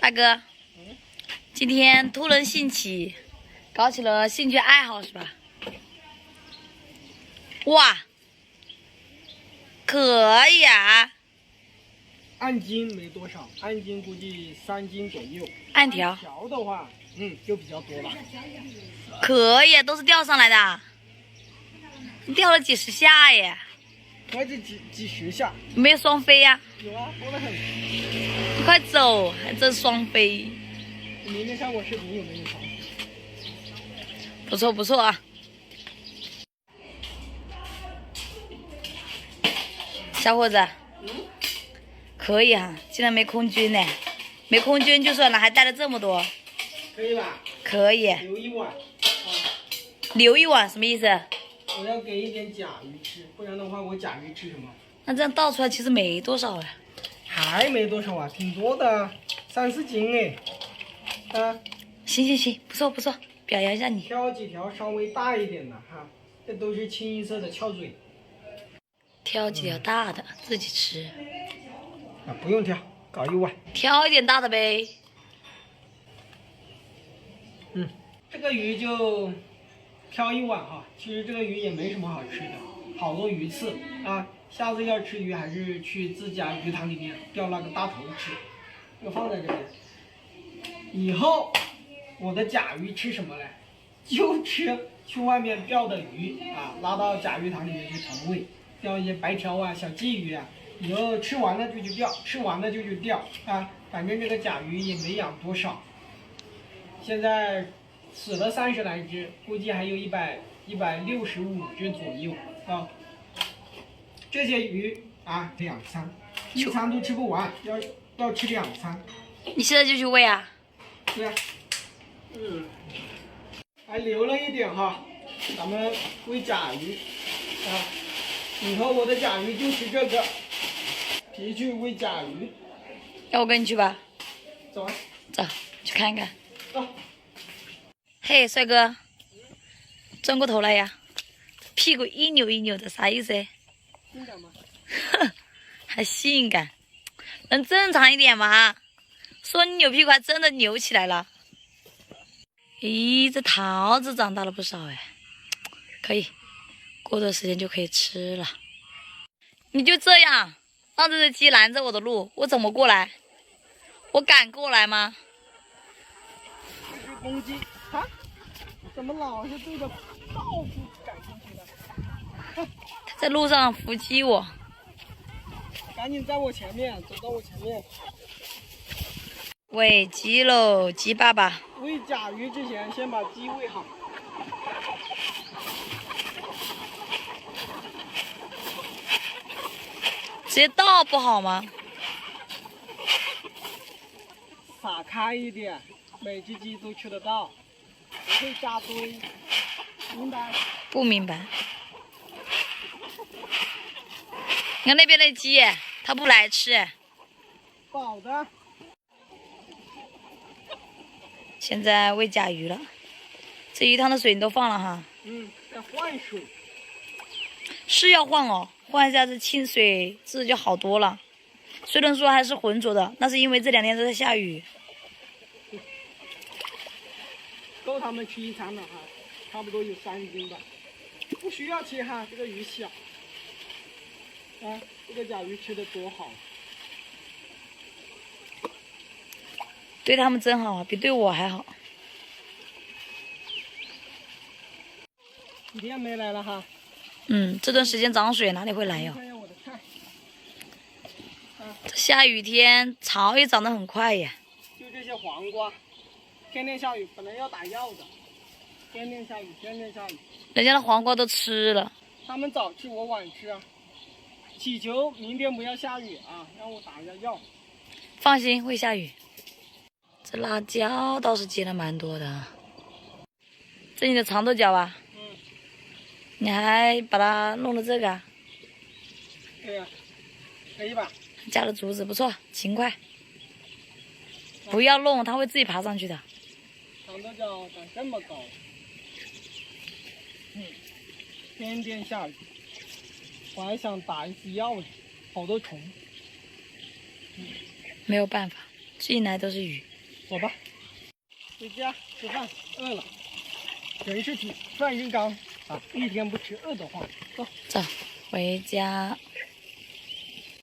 大哥，今天突然兴起，搞起了兴趣爱好是吧？哇，可以啊！按斤没多少，按斤估计3斤左右。按条按条的话，就比较多了。可以，都是钓上来的。你钓了几十下耶？我这几十下。有没有双飞呀？有啊，多得很。你快走，还真双飞。你明天看我视频有没有双飞？不错不错啊。小伙子，可以哈、竟然没空军呢，没空军就算了，还带了这么多，可以吧？可以。留一碗。留一碗什么意思？我要给一点甲鱼吃，不然的话我甲鱼吃什么？那这样倒出来其实没多少哎。还没多少啊，挺多的，3、4斤哎。行，不错不错，表扬一下你。挑几条稍微大一点的哈，这都是清一色的翘嘴。挑几条大的、自己吃。不用挑，搞一碗。挑一点大的呗。这个鱼就挑一碗哈。其实这个鱼也没什么好吃的，好多鱼刺啊。下次要吃鱼还是去自家鱼塘里面钓那个大头吃，就放在这边。以后我的甲鱼吃什么嘞？就吃去外面钓的鱼啊，拉到甲鱼塘里面去投喂，钓一些白条啊、小鲫鱼啊。以后吃完了就去钓，吃完了就去钓啊。反正这个甲鱼也没养多少，现在死了30来只，估计还有165只左右啊。这些鱼啊，2餐，一餐都吃不完，要吃2餐。你现在就去喂啊？对啊。还留了一点哈，咱们喂甲鱼啊。以后我的甲鱼就吃这个，皮去喂甲鱼。要我跟你去吧？走啊，走，去看看。走。嘿，帅哥，转过头来呀，屁股一扭一扭的，啥意思？性感吗？还性感，能正常一点吗？说你扭屁股还真的扭起来了。咦，这桃子长大了不少哎，可以，过段时间就可以吃了。你就这样让这只鸡拦着我的路，我怎么过来？我敢过来吗？这是公鸡啊？怎么老是对着稻谷赶进去的？它在路上伏击我。赶紧在我前面，走到我前面。喂鸡喽，鸡爸爸。喂甲鱼之前，先把鸡喂好。直接倒不好吗？撒开一点，每只鸡都吃得到，不会扎堆，明白？不明白。你看那边的鸡，它不来吃。不好的。现在喂甲鱼了，这鱼塘的水你都放了哈。要换水。是要换哦，换一下这清水质就好多了。虽然说还是浑浊的，那是因为这2天都在下雨。够他们吃一餐了哈，差不多有3斤吧。不需要切哈，这个鱼小。啊，这个甲鱼吃的多好。对他们真好啊，比对我还好。几天没来了哈。这段时间涨水哪里会来哟？看一下我的菜。这下雨天草也长得很快呀。就这些黄瓜，天天下雨，本来要打药的，天天下雨。人家的黄瓜都吃了。他们早吃，我晚吃啊。祈求明天不要下雨啊，让我打一下药。放心，会下雨。这辣椒倒是结了蛮多的。这你的长豆角啊？你还把它弄了这个啊？对呀，可以吧？加了竹子，不错，勤快。不要弄，它会自己爬上去的。长豆角长这么高，天天下雨，我还想打一次药呢，好多虫。没有办法，进来都是雨。走吧，回家吃饭，饿了。人是铁，饭是钢啊！一天不吃饿得慌。走。走，回家。